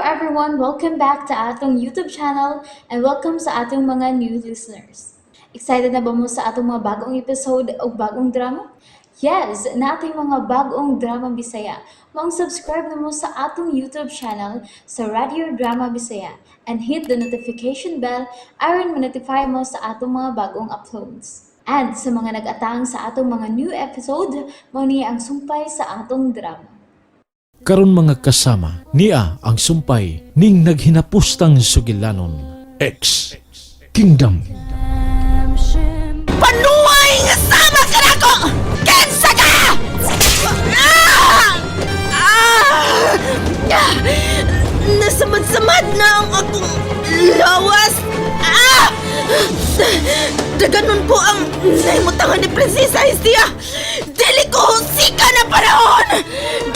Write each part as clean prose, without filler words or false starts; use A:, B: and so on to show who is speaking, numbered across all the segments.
A: everyone! Welcome back to atong YouTube channel and welcome sa atong mga new listeners. Excited na ba mo sa atong mga bagong episode o bagong drama? Yes, na ating mga bagong drama Bisaya. Subscribe na mo sa atong YouTube channel sa Radio Drama Bisaya and hit the notification bell aron ma-notify mo sa atong mga bagong uploads. And sa mga nag-atang sa atong mga new episode, mo niya ang sumpay sa atong drama.
B: Karon mga kasama, niya ang sumpay ning naghinapustang sugilanon. X Kingdom.
C: Panuay nga sama ka nako! Kensa ka! Nasamad-samad na ang akong lawas! Daganon ko ang naimutangan ni Prinsesa Hestia! Dili ko husika na panahon!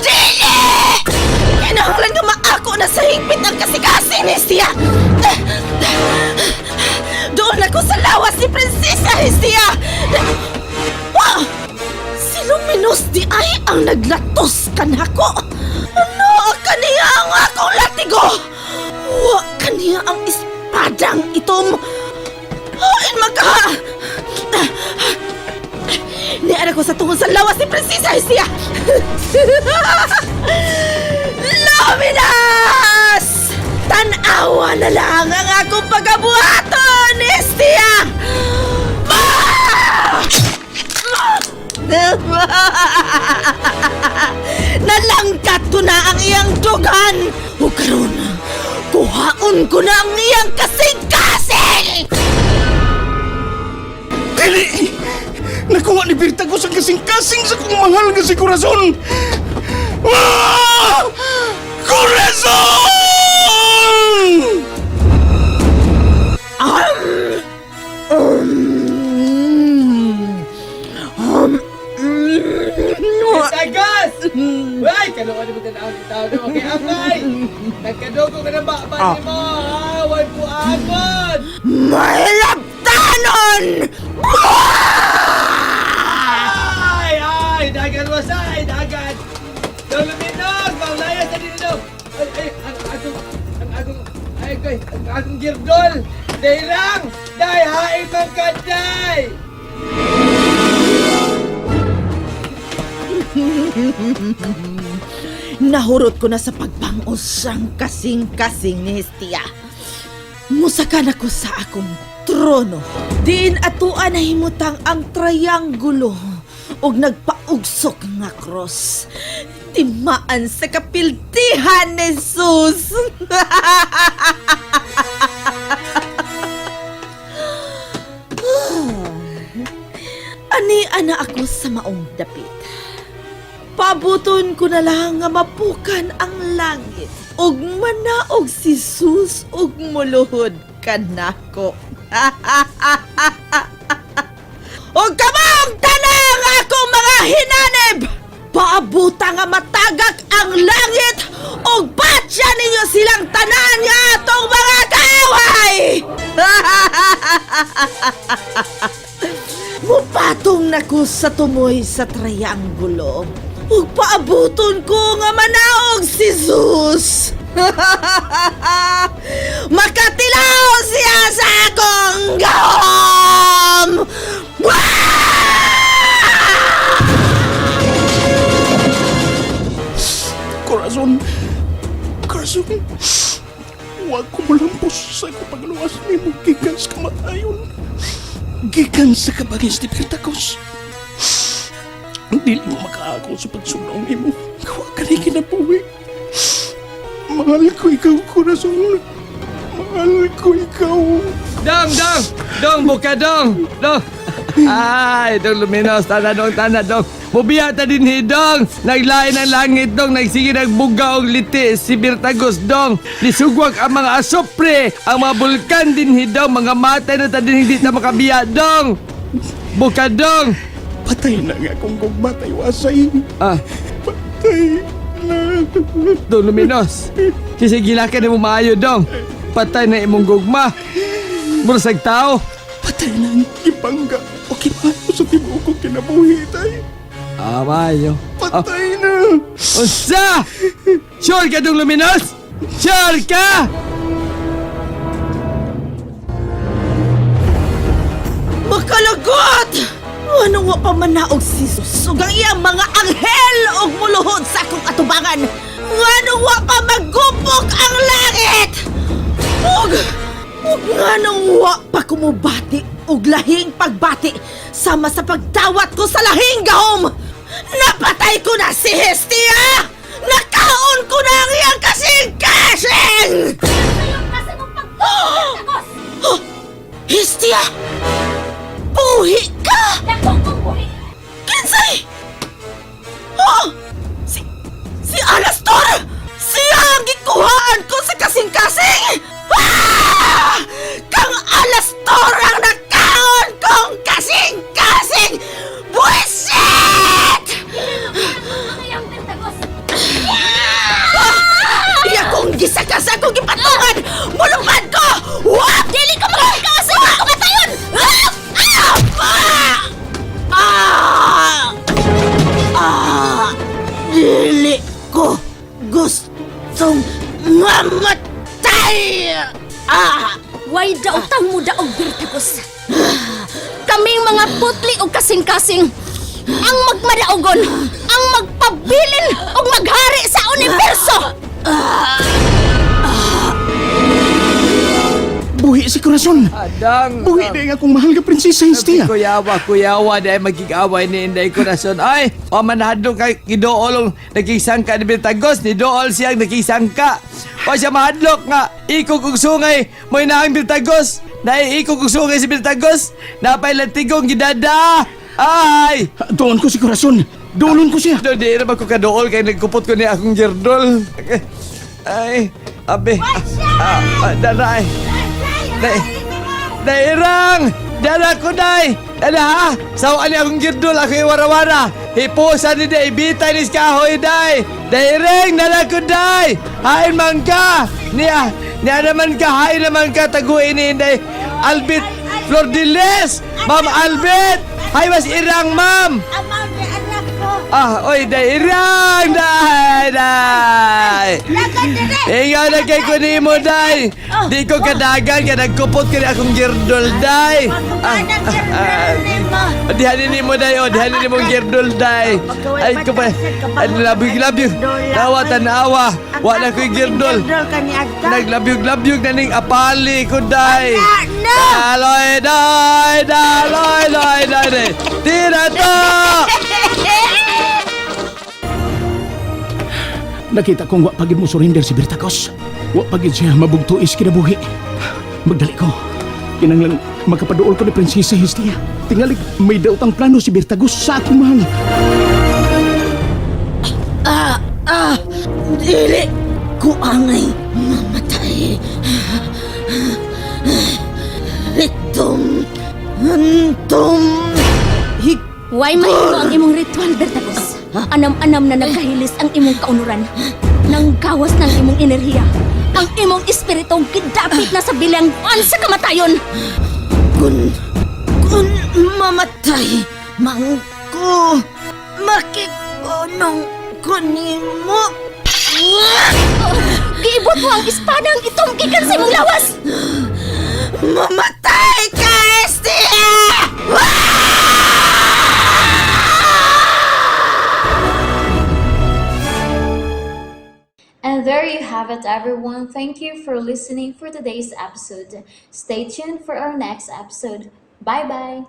C: Dili! Kinahanglan nga maako na sa higpit ang kasikasin ni Hestia! Doon ako sa lawas ni Prinsesa Hestia! Si Luminos di ay ang naglatos kanako! Ano kaniya ang akong latigo? Wa kaniya ang espadang itom! Hain maka! Niara ko sa tungod sa lawas ni Prinsesa Hestia! Luminos! Tanawa na lang ang akong pagkabuhaton, Hestia! Nalangkat ko na ang iyang dugan! O karon, kuhaon ko na ang iyang kasing-kasing!
D: Dili! Nakuha ni Birtagos ang kasing-kasing sa kong mahal nga si Corazon! Corazon!
E: Tagas! Ay, kaluan mo ka na ang tao na okay, angay! Nagkadogo ka na ba ni mo? Awan po agad!
C: Mahilaptanon!
E: Ay! Dagan wasay! Dagan! Luminog! Maulaya sa dito! Ay! Ang agong girdol! Dairang! Day! Hain mang kanday!
C: Nahurot ko na sa pagbangos ang kasing-kasing ni Hestia. Musakan ako sa akong trono. Diin atuan na himutang ang trianggulo og nagpaugsok nga cross. Timaan sa kapiltihan ni Jesus. Ani-ana ako sa maong dapit. Pabuton ko na lang nga mapukan ang langit ug manaog si Jesus ug muluhod kanako. Og kamong tanang akong mga hinanib! Paabuta nga matagak ang langit ug patya ninyo silang tanan nga atong mga kaway! Mupatong nako sa tumoy sa trianggulo. Ug paabuton ko nga manaog si Jesus. Makatilaw siya sa akong gahom!
D: Corazon! Huwag ko malampos sa akong pagluwas ni mo gikan sa kamatayon. Gikan sa kabangis ni Birtagos. Dili mo makaako sa pagsunong ni mo. Huwag ka rin kinabuhi. Mahal ko ikaw, Corazon. Mahal ko ikaw.
E: Dong, buka dong! Ay, dong Luminos, tana dong. Mubiya ta din dong. Naglain ang langit dong, nagsige nagbuga og liti si Birtagos dong. Lisugwag ang mga asopre, ang mga bulkan din dong, mga matay na ta din hindi ta makabiya dong. Buka dong.
D: Patay na nga kung gugmatay wasay. Patay na.
E: Dong Luminos, kisigilakan na mo maayo dong. Patay na imong gugma. Murasag tao.
D: Patay na ang ipangga o kipato sa tibuok kong kinabuhi, tay.
E: Maayo.
D: Patay na.
E: Unsa? Sure ka dong Luminos? Sure ka?
C: Makalagot! Ano wa pa manaog si Susug ang iyang mga anghel og muluhod sa akong atubangan? Ano wa pa magupok ang langit? Ug ano wa pa kumubati og lahing pagbati sama sa pagdawat ko sa lahing gahom? Napatay ko na si Hestia! Nakaon ko na ang iyang kasing-kasing! Hestia! Buhi ka! Kinsay! Oh! Si Alastor! Siya ang gikuhaan ko sa kasing-kasing! Ah! Kang Alastor ang nakaon kong kasing-kasing! Buwisit! Iya kong gisakas akong gipatungan! Mulungan ko! Wap! Dili ko makakasa! Kumatayon! Dili ko gustong mamatay!
F: Way daotang mo daog Bertagos. Kaming mga putli o kasing-kasing ang magmadaugon, ang magpabilin o maghari sa universo.
D: Buhi si Corazon!
E: Adang.
D: Buhi na yung akong mahal nga prinsesa Hestia!
E: Kuyawa dahil magkikaway ni Inday Corazon. Ay, manahadlo kay gidoolong nakisangka ni Bertagos, ni dool siyang nakisangka. O siya mahadlok nga, ikog og sungay, mo inaang Bertagos. Naiikog og sungay si Bertagos, napay latigong gidada. Ay!
D: Doon ko si Corazon! Doon ko siya!
E: Di naman ko kadool kay nagkupot ko ni akong girdol. Ay, abe. Daray. Dairang! Dala ko, day! Dala, ha? Sawaan ni akong girdol, ako yung warawara. Hipusan ni day, bitay ni kahoy, day! Dairang! Dala ko, day! Hain man ka! Niya naman ka, hain naman ka, taguin ni day. Albit Flordiles! Ma'am Albit! Hay, mas irang, ma'am!
C: Amaw ni anak ko!
E: Oy, day, irang! Day! Ingaw na kay kunimo, day! Di ko kadagan, kaya nagkupot ka na akong girdol, day! Dihanin ni mo, day, dihanin ni mo girdol, day! Ay, ko pa, labyog, tawa, tanawa, wala ko'y girdol! Naglabyog na ning apali ko, day! Daloy, day! Tira to!
D: Nakita kong wa pagid mo surrender si Bertagos. Wa pagid siya mabugtuis kinabuhi. Magdali ko. Kinanglang makapaduol ko ni Prinsesa Hestia. Tingalig may daotang plano si Bertagos sa akong mahal.
C: Dili ko angay mamatay. Antum,
F: Way mahimo ang imong ritual Bertagos. Anam-anam na nagkahilis ang imong kaunuran. Nang gawas ng imong enerhiya. Ang imong espiritong kidapit na sa bilangguan sa kamatayon.
C: Kun mamatay, mangko, makikunong kunimo.
F: Giibot mo ang espadang itong gikan sa imong lawas.
C: Mamatay ka, Hestia!
A: And there you have it, everyone. Thank you for listening for today's episode. Stay tuned for our next episode. Bye bye.